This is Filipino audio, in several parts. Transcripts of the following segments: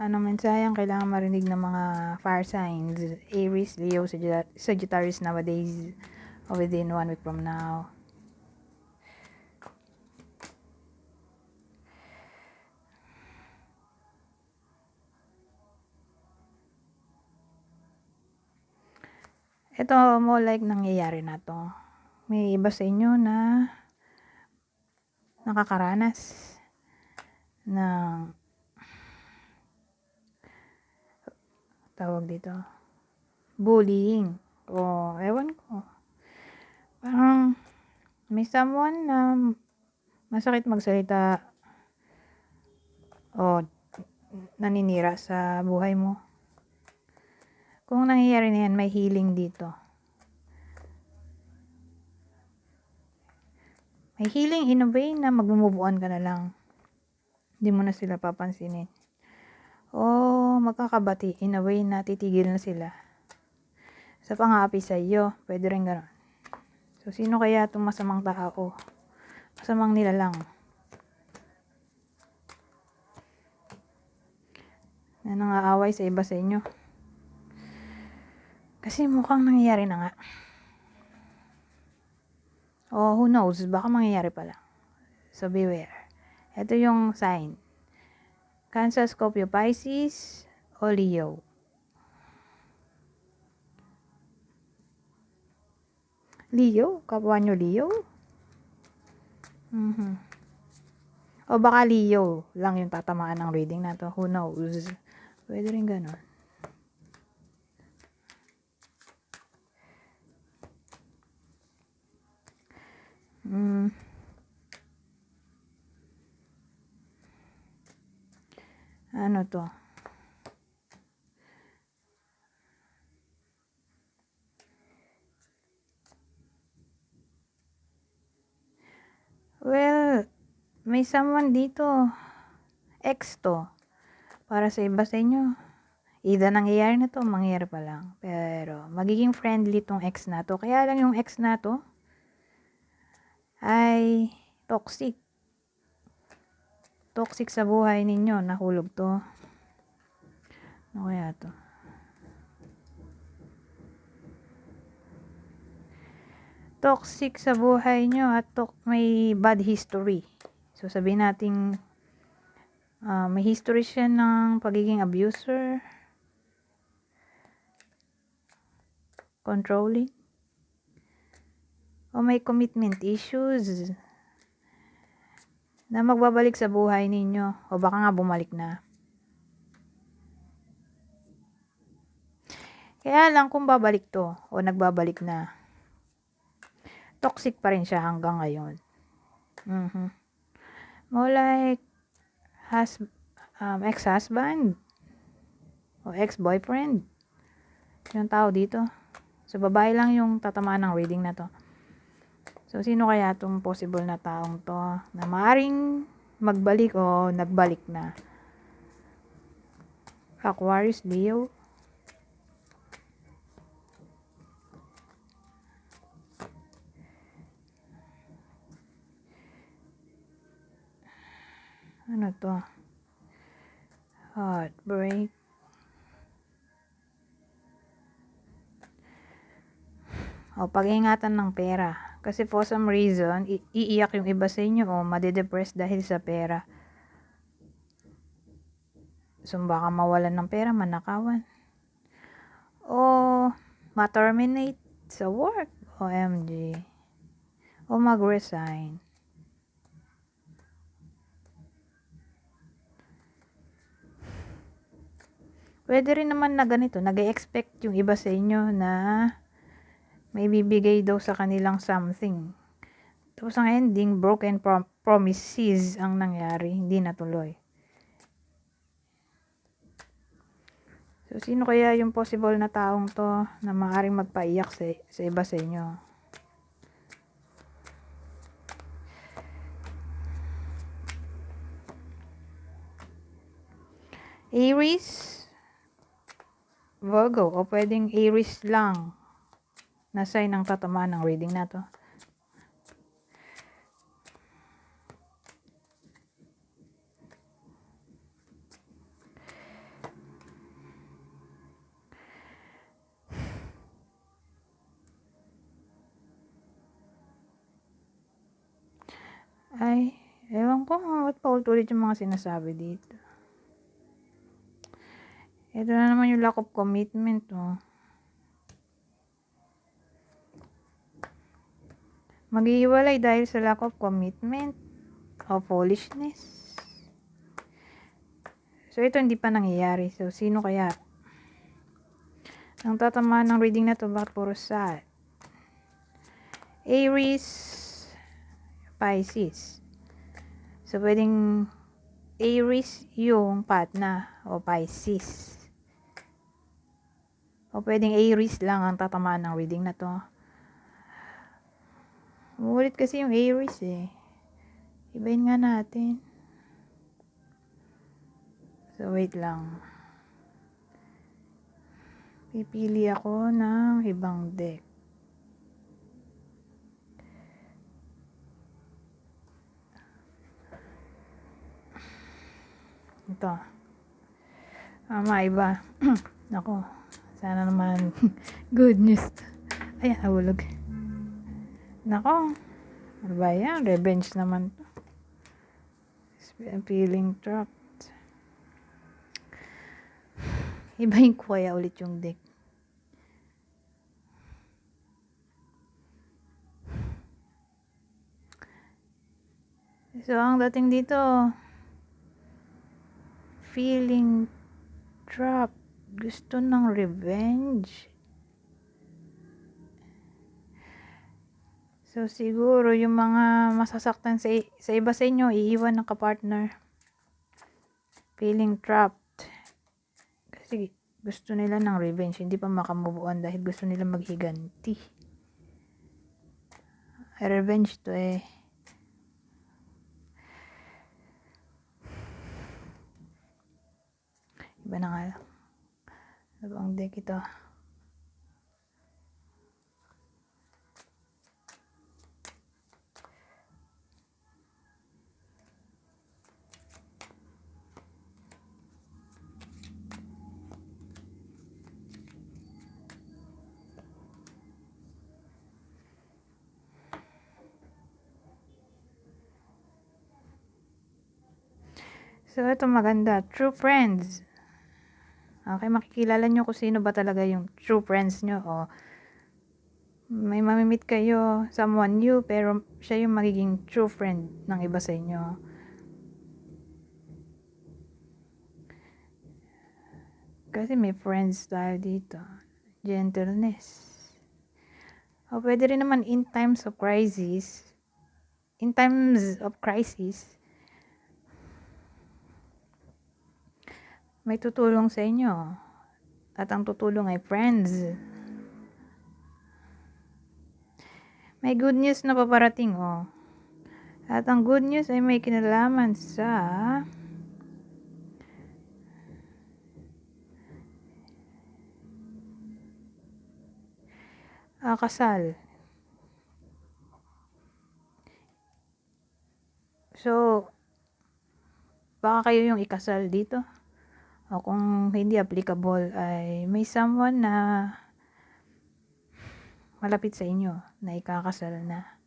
Anong mensahe ang kailangan marinig ng mga fire signs? Aries, Leo, Sagittarius nowadays or within 1 week from now. Ito mo like nangyayari na to. May iba sa inyo na nakakaranas ng tawag dito, bullying. O ewan ko. Parang may someone na masakit magsalita o naninira sa buhay mo. Kung nangyayari na yan, may healing dito. May healing in a way na mag-move on ka na lang. Hindi mo na sila papansinin. O magkakabati in a way na titigil na sila sa pang-aapi sa iyo. Pwede rin gano'n. So, sino kaya itong masamang tao? Masamang nilalang na nangaaway sa iba sa inyo? Kasi mukhang nangyayari na nga. O who knows, baka mangyayari pa lang. So beware. Ito yung sign. Cancer, Scorpio, Pisces, o Leo. Leo? Kapwa nyo Leo? O baka Leo lang yung tatamaan ng reading na to. Who knows? Pwede rin ganon. Ano to? Well, may someone dito. Ex to. Para sa iba sa inyo. Either nangyayari na to, mangyayari pa lang. Pero, magiging friendly tong ex na to. Kaya lang yung ex na to ay toxic. Toxic sa buhay ninyo. Nahulog to. Ano kaya to? Toxic sa buhay nyo at may bad history. So, sabihin natin may history siya ng pagiging abuser, controlling, o may commitment issues na magbabalik sa buhay ninyo o baka nga bumalik na. Kaya lang kung babalik to o nagbabalik na, toxic pa rin siya hanggang ngayon. More like ex-husband o ex-boyfriend yung tao dito. So babae lang yung tatamaan ng reading na to. So sino kaya itong possible na taong to na maaaring magbalik o nagbalik na? Aquarius, Leo, ano to? Heartbreak. O pag-ingatan ng pera. Kasi for some reason, iiyak yung iba sa inyo o madedepress dahil sa pera. So baka mawalan ng pera, manakawan. O ma-terminate sa work. OMG. O mag-resign. Pwede rin naman na ganito, nag-expect yung iba sa inyo na may bibigay daw sa kanilang something. Tapos ang ending, broken promises ang nangyari, hindi natuloy. So sino kaya yung possible na taong to na maaaring magpaiyak sa iba sa inyo? Aries, Virgo, o pwedeng Aries lang na sign ng tatamaan ng reading na to. Ay, ewan ko ba't paulit-ulit yung mga sinasabi dito. Ito na naman yung lack of commitment, oh. Maghihiwalay dahil sa lack of commitment o foolishness. So, ito hindi pa nangyayari. So, sino kaya ang tatamaan ng reading na to? Bakit puro sad? Aries, Pisces. So, pwedeng Aries yung partner o Pisces. O pwedeng Aries lang ang tatamaan ng reading na to. Umulit kasi yung Aries eh. Ibahin nga natin. So, wait lang. Pipili ako ng ibang deck. Ito. Maiba. Nako. Sana naman good news. Ay, nahulog. Nako. Ano ba yan? Revenge naman to. Feeling trapped. Ibahin ko kaya ulit yung deck. So, ang dating dito, feeling trapped. Gusto ng revenge. So, siguro yung mga masasaktan sa iba sa inyo, iiwan ng kapartner. Feeling trapped. Kasi gusto nila ng revenge. Hindi pa makamove on dahil gusto nila maghiganti. Revenge to eh. Iba na nga lang. Ano bang deck ito? So, ito maganda. True friends. Okay, makikilala nyo kung sino ba talaga yung true friends nyo. O, may mamimit kayo, someone new, pero siya yung magiging true friend ng iba sa inyo. Kasi may friends tayo dito. Gentleness. O, pwede rin naman in times of crisis. In times of crisis, may tutulong sa inyo. At ang tutulong ay friends. May good news na paparating, oh. At ang good news ay may kinalaman sa kasal. So, baka kayo yung ikasal dito. O kung hindi applicable ay may someone na malapit sa inyo na ikakasal na.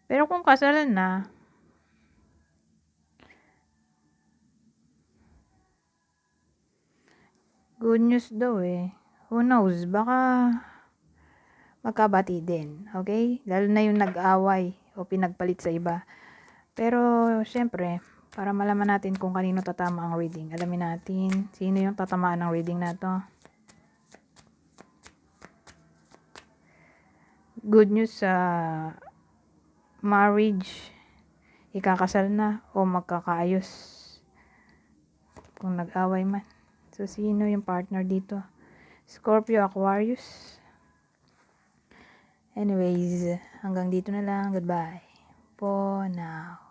Pero kung kasalan na, good news daw eh. Who knows, baka magkabati din. Okay? Lalo na yung nag-away o pinagpalit sa iba. Pero, syempre, para malaman natin kung kanino tatama ang reading, alamin natin sino yung tatamaan ng reading na to. Good news sa marriage, ikakasal na o magkakaayos kung nag-away man. So, sino yung partner dito? Scorpio, Aquarius. Anyways, hanggang dito na lang. Goodbye. For now.